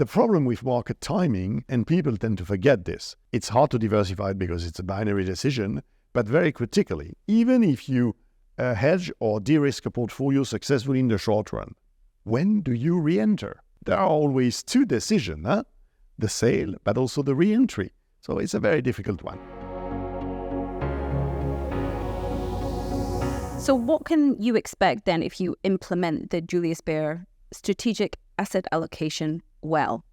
The problem with market timing, and people tend to forget this, it's hard to diversify because it's a binary decision, but very critically, even if you hedge or de-risk a portfolio successfully in the short run, when do you re-enter? There are always two decisions, the sale, but also the re-entry. So it's a very difficult one. So what can you expect then if you implement the Julius Baer strategic asset allocation well?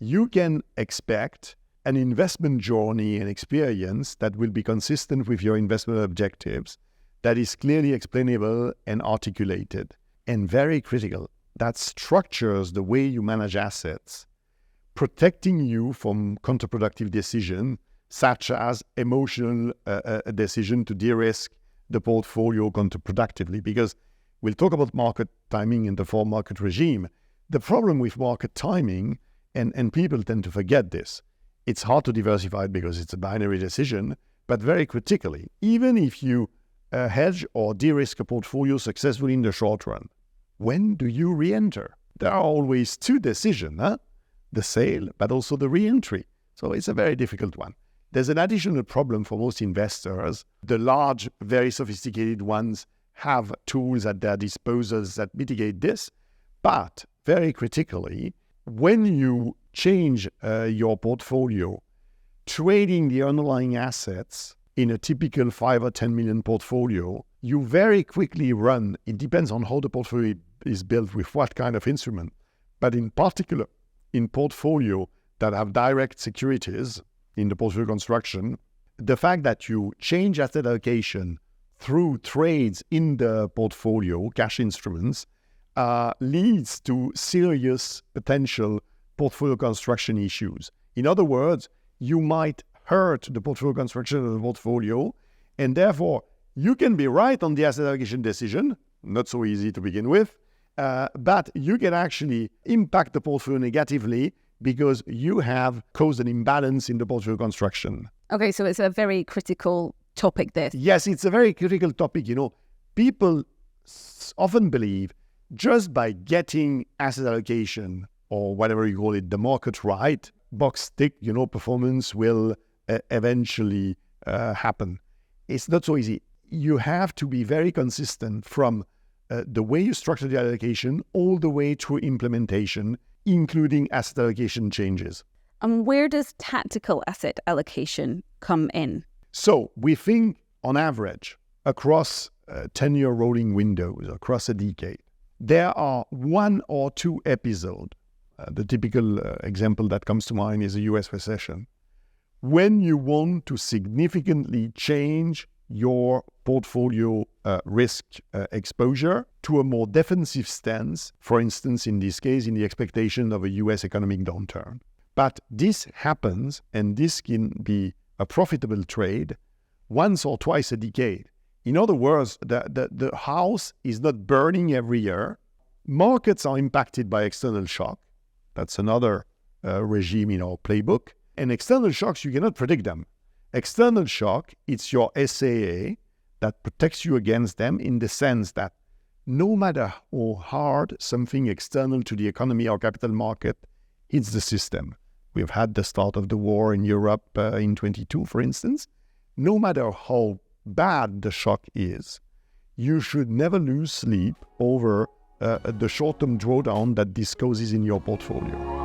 You can expect an investment journey and experience that will be consistent with your investment objectives, that is clearly explainable and articulated, and very critical, that structures the way you manage assets, protecting you from counterproductive decisions, such as emotional decision to de-risk the portfolio counterproductively. Because we'll talk about market timing in the four market regime. The problem with market timing, and people tend to forget this, it's hard to diversify because it's a binary decision, but very critically, even if you hedge or de-risk a portfolio successfully in the short run, when do you re-enter? There are always two decisions, the sale, but also the re-entry. So it's a very difficult one. There's an additional problem for most investors. The large, very sophisticated ones have tools at their disposal that mitigate this, but very critically, when you change your portfolio, trading the underlying assets in a typical 5 or 10 million portfolio, you very quickly run, it depends on how the portfolio is built with what kind of instrument, but in particular, in portfolio that have direct securities in the portfolio construction, the fact that you change asset allocation through trades in the portfolio, cash instruments, leads to serious potential portfolio construction issues. In other words, you might hurt the portfolio construction of the portfolio, and therefore you can be right on the asset allocation decision, not so easy to begin with, but you can actually impact the portfolio negatively because you have caused an imbalance in the portfolio construction. Okay, so it's a very critical topic, this. Yes, it's a very critical topic. People often believe just by getting asset allocation, or whatever you call it, the market right, box tick, performance will eventually happen. It's not so easy. You have to be very consistent from the way you structure the allocation all the way through implementation, including asset allocation changes. And where does tactical asset allocation come in? So we think, on average, across 10-year rolling windows, across a decade, there are one or two episodes. The typical example that comes to mind is the US recession, when you want to significantly change your portfolio risk exposure to a more defensive stance, for instance, in this case, in the expectation of a US economic downturn. But this happens, and this can be a profitable trade once or twice a decade. In other words, the house is not burning every year. Markets are impacted by external shock. That's another regime in our playbook. And external shocks, you cannot predict them. External shock, it's your SAA that protects you against them, in the sense that no matter how hard something external to the economy or capital market hits the system. We've had the start of the war in Europe in 22, for instance. No matter how bad the shock is, you should never lose sleep over the short-term drawdown that this causes in your portfolio.